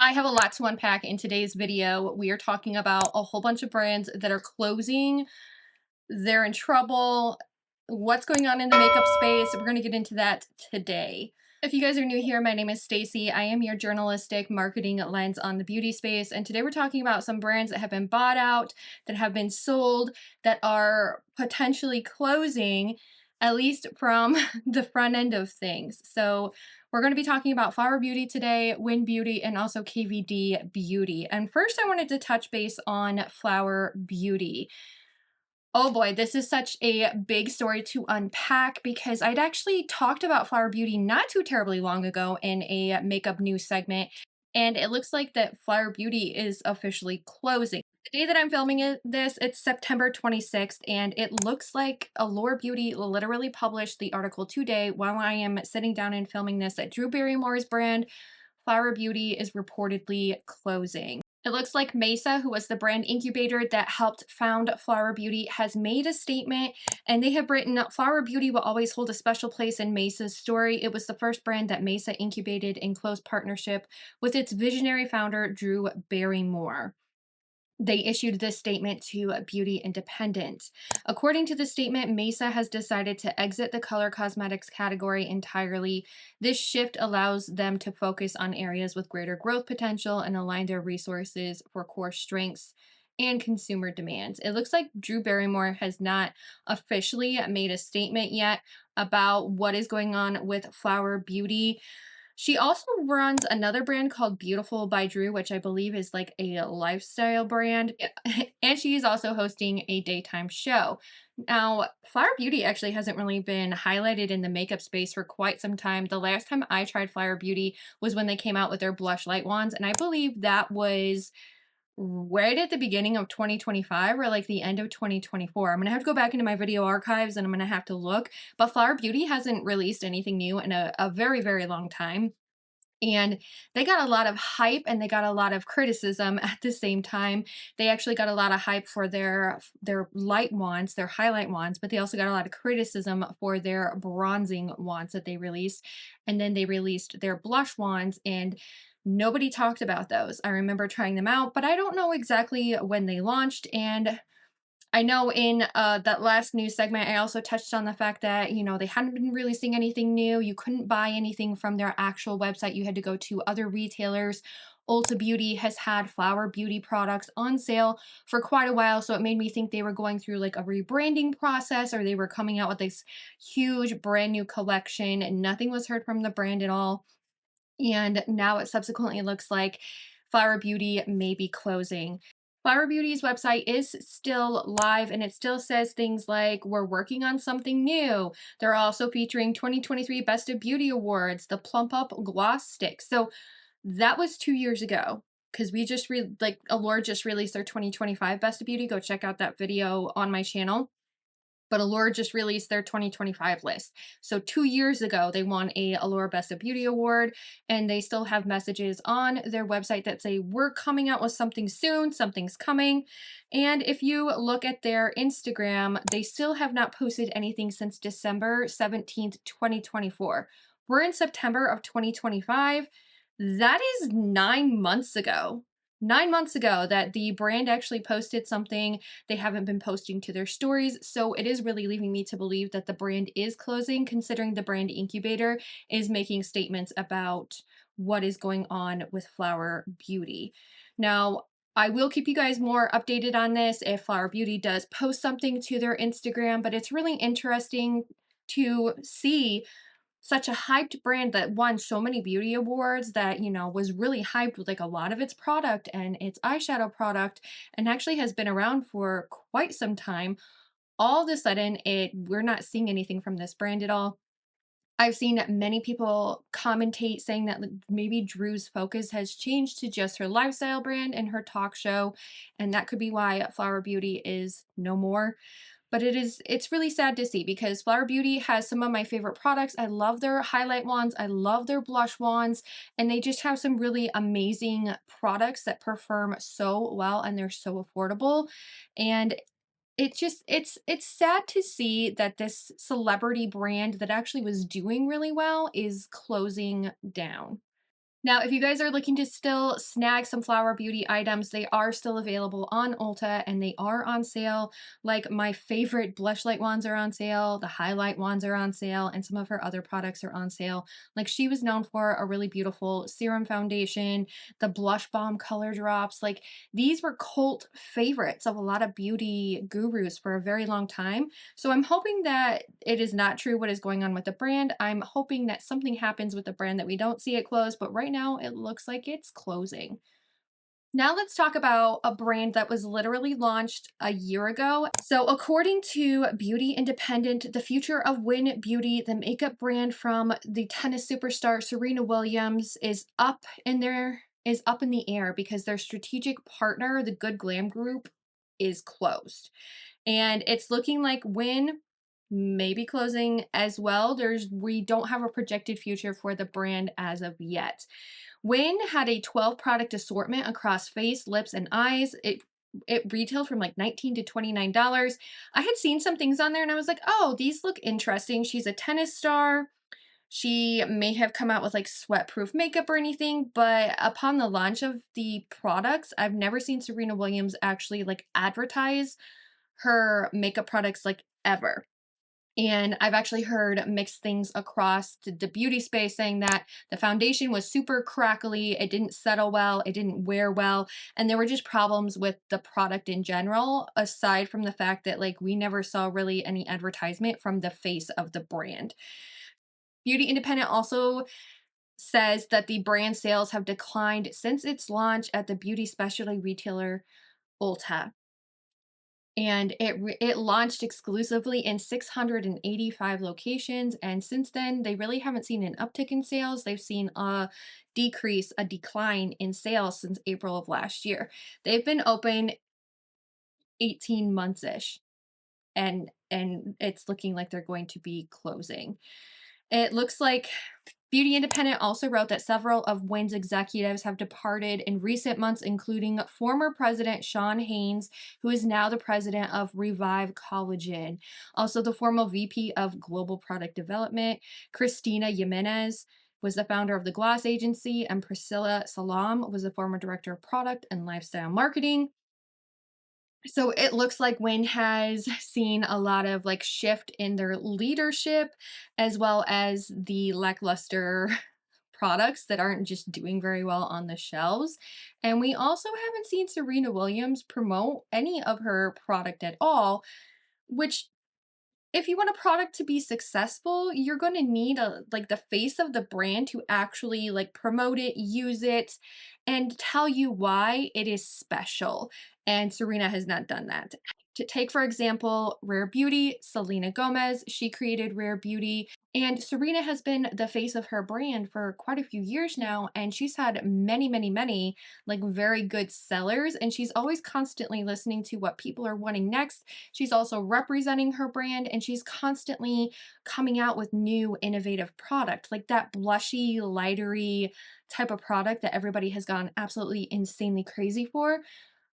I have a lot to unpack in today's video. We are talking about a whole bunch of brands that are closing, they're in trouble, what's going on in the makeup space. We're going to get into that today. If you guys are new here, my name is Staci. I am your journalistic marketing lens on the beauty space, and today we're talking about some brands that have been bought out, that have been sold, that are potentially closing, at least from the front end of things. So we're going to be talking about Flower Beauty today, Wyn Beauty, and also KVD Beauty. And first I wanted to touch base on Flower Beauty. Oh boy, this is such a big story to unpack because I'd actually talked about Flower Beauty not too terribly long ago in a makeup news segment, and it looks like that Flower Beauty is officially closing. The day that I'm filming this, it's September 26th, and it looks like Allure Beauty literally published the article today while I am sitting down and filming this that Drew Barrymore's brand, Flower Beauty, is reportedly closing. It looks like Mesa, who was the brand incubator that helped found Flower Beauty, has made a statement, and they have written, Flower Beauty will always hold a special place in Mesa's story. It was the first brand that Mesa incubated in close partnership with its visionary founder, Drew Barrymore. They issued this statement to Beauty Independent. According to the statement, Mesa has decided to exit the color cosmetics category entirely. This shift allows them to focus on areas with greater growth potential and align their resources for core strengths and consumer demands. It looks like Drew Barrymore has not officially made a statement yet about what is going on with Flower Beauty. She also runs another brand called Beautiful by Drew, which I believe is like a lifestyle brand. Yeah. And she's also hosting a daytime show. Now, Flower Beauty actually hasn't really been highlighted in the makeup space for quite some time. The last time I tried Flower Beauty was when they came out with their blush light wands, and I believe that was right at the beginning of 2025 or like the end of 2024. I'm gonna have to go back into my video archives and I'm gonna have to look. But Flower Beauty hasn't released anything new in a very, very long time. And they got a lot of hype and they got a lot of criticism at the same time. They actually got a lot of hype for their light wands, their highlight wands, but they also got a lot of criticism for their bronzing wands that they released. And then they released their blush wands, and nobody talked about those. I remember trying them out, but I don't know exactly when they launched. And I know in that last news segment, I also touched on the fact that, they hadn't been releasing anything new. You couldn't buy anything from their actual website. You had to go to other retailers. Ulta Beauty has had Flower Beauty products on sale for quite a while, so it made me think they were going through like a rebranding process, or they were coming out with this huge brand new collection, and nothing was heard from the brand at all. And now it subsequently looks like Flower Beauty may be closing. Flower Beauty's website is still live, and it still says things like, we're working on something new. They're also featuring 2023 Best of Beauty Awards, the Plump Up Gloss Stick. So that was 2 years ago, because we just Allure just released their 2025 Best of Beauty. Go check out that video on my channel. But Allure just released their 2025 list. So 2 years ago, they won a Allure Best of Beauty Award, and they still have messages on their website that say, we're coming out with something soon, something's coming. And if you look at their Instagram, they still have not posted anything since December 17th, 2024. We're in September of 2025. That is 9 months ago. 9 months ago that the brand actually posted something. They haven't been posting to their stories, so it is really leaving me to believe that the brand is closing, considering the brand incubator is making statements about what is going on with Flower Beauty. Now, I will keep you guys more updated on this if Flower Beauty does post something to their Instagram, but it's really interesting to see such a hyped brand that won so many beauty awards, that, was really hyped with like a lot of its product and its eyeshadow product, and actually has been around for quite some time. All of a sudden, we're not seeing anything from this brand at all. I've seen many people commentate saying that maybe Drew's focus has changed to just her lifestyle brand and her talk show, and that could be why Flower Beauty is no more. But it's really sad to see, because Flower Beauty has some of my favorite products. I love their highlight wands, I love their blush wands, and they just have some really amazing products that perform so well, and they're so affordable. And it's sad to see that this celebrity brand that actually was doing really well is closing down. Now, if you guys are looking to still snag some Flower Beauty items, they are still available on Ulta and they are on sale. Like my favorite blush light wands are on sale, the highlight wands are on sale, and some of her other products are on sale. Like she was known for a really beautiful serum foundation, the Blush Bomb color drops. Like these were cult favorites of a lot of beauty gurus for a very long time. So I'm hoping that it is not true what is going on with the brand. I'm hoping that something happens with the brand that we don't see it close, but right now it looks like it's closing. Now let's talk about a brand that was literally launched a year ago. So according to Beauty Independent, the future of Wyn Beauty, the makeup brand from the tennis superstar Serena Williams, is up in the air because their strategic partner, the Good Glam Group, is closed. And it's looking like Wyn may be closing as well. We don't have a projected future for the brand as of yet. Wyn had a 12 product assortment across face, lips, and eyes. It retailed from like $19 to $29. I had seen some things on there and I was like, oh, these look interesting. She's a tennis star. She may have come out with like sweat-proof makeup or anything, but upon the launch of the products, I've never seen Serena Williams actually like advertise her makeup products like ever. And I've actually heard mixed things across the beauty space saying that the foundation was super crackly, it didn't settle well, it didn't wear well, and there were just problems with the product in general, aside from the fact that like we never saw really any advertisement from the face of the brand. Beauty Independent also says that the brand sales have declined since its launch at the beauty specialty retailer Ulta. And it launched exclusively in 685 locations, and since then they really haven't seen an uptick in sales. They've seen a decline in sales since April of last year. They've been open 18 months ish, and it's looking like they're going to be closing. It looks like Beauty Independent also wrote that several of Wyn's executives have departed in recent months, including former president Sean Haynes, who is now the president of Revive Collagen. Also, the former VP of Global Product Development, Christina Jimenez, was the founder of the Gloss Agency, and Priscilla Salam was the former director of product and lifestyle marketing. So it looks like Wyn has seen a lot of like shift in their leadership as well as the lackluster products that aren't just doing very well on the shelves. And we also haven't seen Serena Williams promote any of her product at all, which if you want a product to be successful, you're going to need a like the face of the brand to actually like promote it, use it, and tell you why it is special. And Serena has not done that. To take, for example, Rare Beauty, Selena Gomez, she created Rare Beauty, and Serena has been the face of her brand for quite a few years now, and she's had many, many, many like very good sellers, and she's always constantly listening to what people are wanting next. She's also representing her brand and she's constantly coming out with new innovative product, like that blushy, lightery type of product that everybody has gone absolutely insanely crazy for.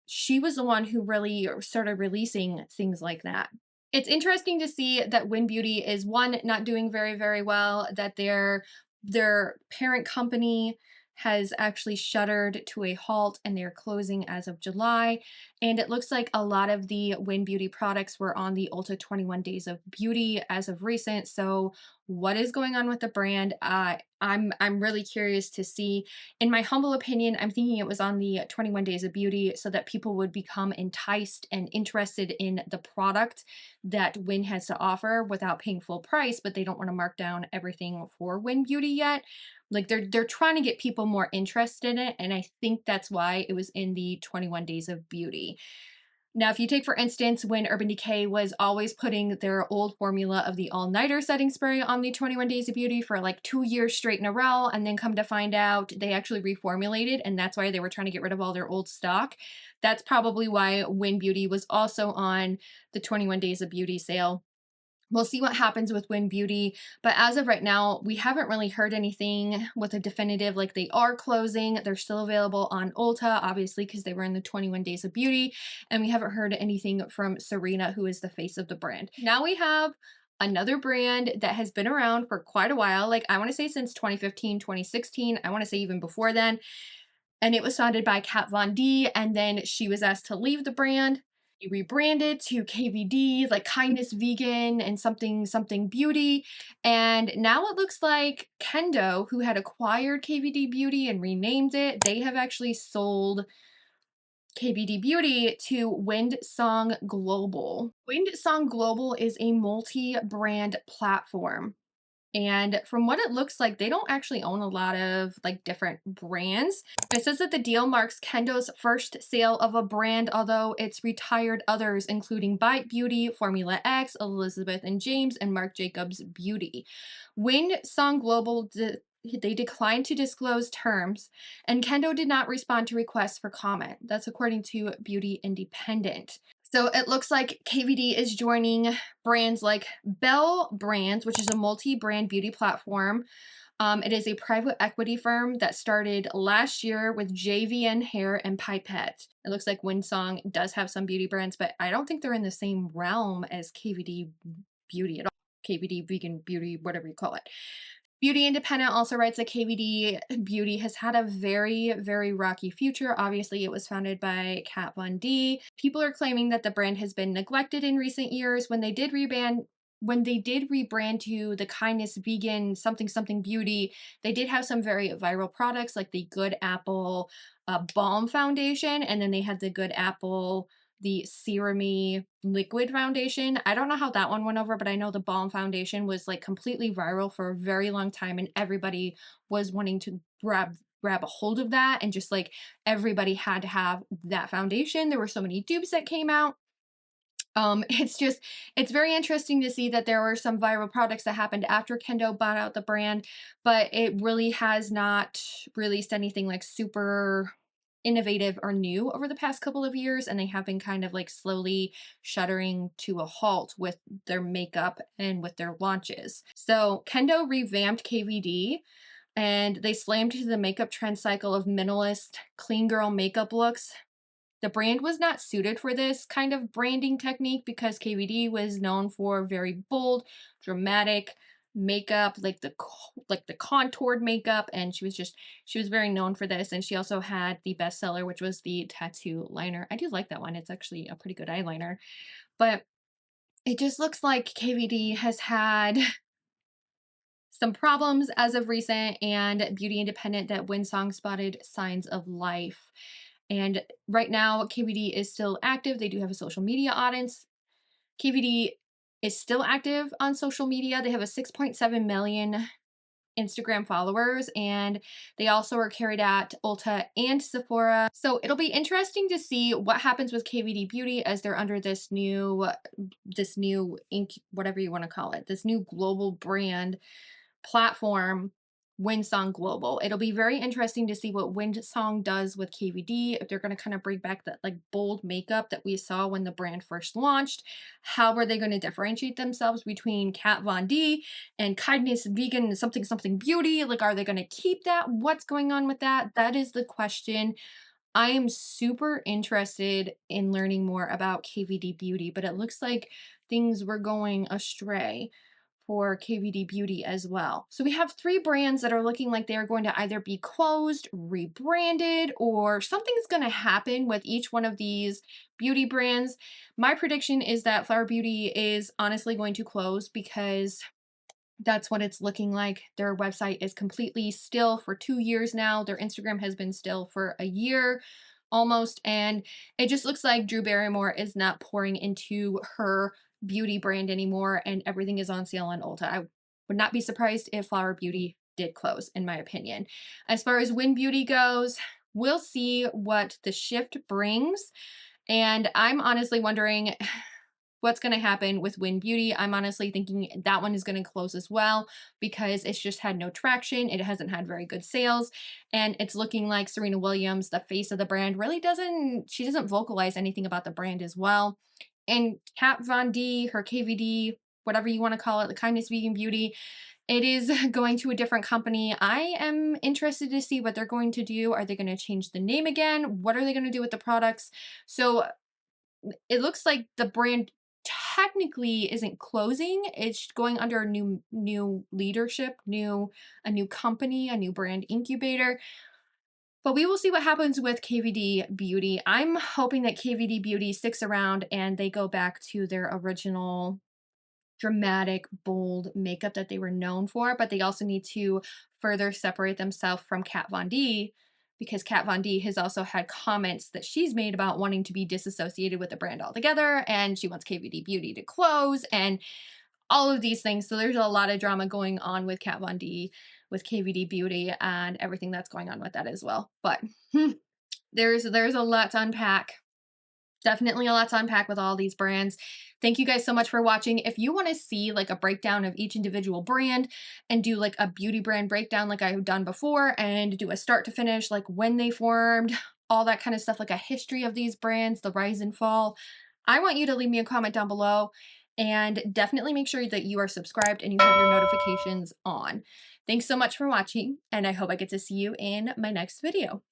She was the one who really started releasing things like that. It's interesting to see that Wyn Beauty is one, not doing very, very well, that their parent company has actually shuttered to a halt and they're closing as of July. And it looks like a lot of the Wyn Beauty products were on the Ulta 21 Days of Beauty as of recent. So what is going on with the brand? I'm really curious to see. In my humble opinion, I'm thinking it was on the 21 Days of Beauty so that people would become enticed and interested in the product that Wyn has to offer without paying full price, but they don't want to mark down everything for Wyn Beauty yet. Like they're trying to get people more interested in it, and I think that's why it was in the 21 Days of Beauty. Now, if you take, for instance, when Urban Decay was always putting their old formula of the all-nighter setting spray on the 21 Days of Beauty for like 2 years straight in a row, and then come to find out they actually reformulated, and that's why they were trying to get rid of all their old stock. That's probably why Wyn Beauty was also on the 21 Days of Beauty sale. We'll see what happens with Wyn Beauty, but as of right now, we haven't really heard anything with a definitive, like they are closing. They're still available on Ulta, obviously, because they were in the 21 Days of Beauty, and we haven't heard anything from Serena, who is the face of the brand. Now we have another brand that has been around for quite a while. Like I want to say since 2015, 2016. I want to say even before then. And it was founded by Kat Von D, and then she was asked to leave the brand. He rebranded to KVD, like Kindness Vegan and something something beauty. And now it looks like Kendo, who had acquired KVD Beauty and renamed it, they have actually sold KVD Beauty to Wyn Global. Wyn Global is a multi-brand platform. And from what it looks like, they don't actually own a lot of like different brands. It says that the deal marks Kendo's first sale of a brand, although it's retired others, including Bite Beauty, Formula X, Elizabeth and James, and Marc Jacobs Beauty. Wyn Global they declined to disclose terms, and Kendo did not respond to requests for comment. That's according to Beauty Independent. So it looks like KVD is joining brands like Bell Brands, which is a multi-brand beauty platform. It is a private equity firm that started last year with JVN Hair and Pipette. It looks like Winsong does have some beauty brands, but I don't think they're in the same realm as KVD Beauty at all. KVD Vegan Beauty, whatever you call it. Beauty Independent also writes that KVD Beauty has had a very, very rocky future. Obviously, it was founded by Kat Von D. People are claiming that the brand has been neglected in recent years. When they did rebrand to the Kindness Vegan something something beauty, they did have some very viral products like the Good Apple Balm Foundation, and then they had the Good Apple the Serum-y liquid foundation. I don't know how that one went over, but I know the Balm foundation was like completely viral for a very long time, and everybody was wanting to grab a hold of that, and just like everybody had to have that foundation. There were so many dupes that came out. It's very interesting to see that there were some viral products that happened after Kendo bought out the brand, but it really has not released anything like super innovative or new over the past couple of years, and they have been kind of like slowly shuttering to a halt with their makeup and with their launches. So Kendo revamped KVD, and they slammed to the makeup trend cycle of minimalist clean girl makeup looks. The brand was not suited for this kind of branding technique because KVD was known for very bold, dramatic makeup, like the contoured makeup, and she was very known for this. And she also had the bestseller, which was the tattoo liner. I do like that one. It's actually a pretty good eyeliner, but it just looks like KVD has had some problems as of recent, and Beauty Independent that Winsong spotted signs of life. And right now, KVD is still active. They do have a social media audience. KVD is still active on social media. They have a 6.7 million Instagram followers, and they also are carried at Ulta and Sephora. So it'll be interesting to see what happens with KVD Beauty as they're under this new ink, whatever you want to call it, this new global brand platform, Winsong Global. It'll be very interesting to see what Winsong does with KVD, if they're going to kind of bring back that like bold makeup that we saw when the brand first launched. How are they going to differentiate themselves between Kat Von D and Kindness Vegan something something beauty? Like, are they going to keep that? What's going on with that? That is the question. I am super interested in learning more about KVD Beauty, but it looks like things were going astray for KVD Beauty as well. So we have three brands that are looking like they are going to either be closed, rebranded, or something's going to happen with each one of these beauty brands. My prediction is that Flower Beauty is honestly going to close because that's what it's looking like. Their website is completely still for 2 years now. Their Instagram has been still for a year almost, and it just looks like Drew Barrymore is not pouring into her beauty brand anymore, and everything is on sale on Ulta. I would not be surprised if Flower Beauty did close, in my opinion. As far as Wyn Beauty goes, we'll see what the shift brings, and I'm honestly wondering what's going to happen with Wyn Beauty. I'm honestly thinking that one is going to close as well because it's just had no traction. It hasn't had very good sales, and it's looking like Serena Williams, the face of the brand, really doesn't vocalize anything about the brand as well. And Kat Von D, her KVD, whatever you want to call it, the Kindness Vegan Beauty, it is going to a different company. I am interested to see what they're going to do. Are they going to change the name again? What are they going to do with the products? So it looks like the brand technically isn't closing. It's going under a new leadership, a new company, a new brand incubator. But we will see what happens with KVD Beauty. I'm hoping that KVD Beauty sticks around and they go back to their original dramatic, bold makeup that they were known for, but they also need to further separate themselves from Kat Von D, because Kat Von D has also had comments that she's made about wanting to be disassociated with the brand altogether, and she wants KVD Beauty to close, and all of these things. So there's a lot of drama going on with Kat Von D, with KVD Beauty, and everything that's going on with that as well. But there's a lot to unpack. Definitely a lot to unpack with all these brands. Thank you guys so much for watching. If you want to see like a breakdown of each individual brand and do like a beauty brand breakdown like I've done before, and do a start to finish, like when they formed, all that kind of stuff, like a history of these brands, the rise and fall, I want you to leave me a comment down below, and definitely make sure that you are subscribed and you have your notifications on. Thanks so much for watching, and I hope I get to see you in my next video.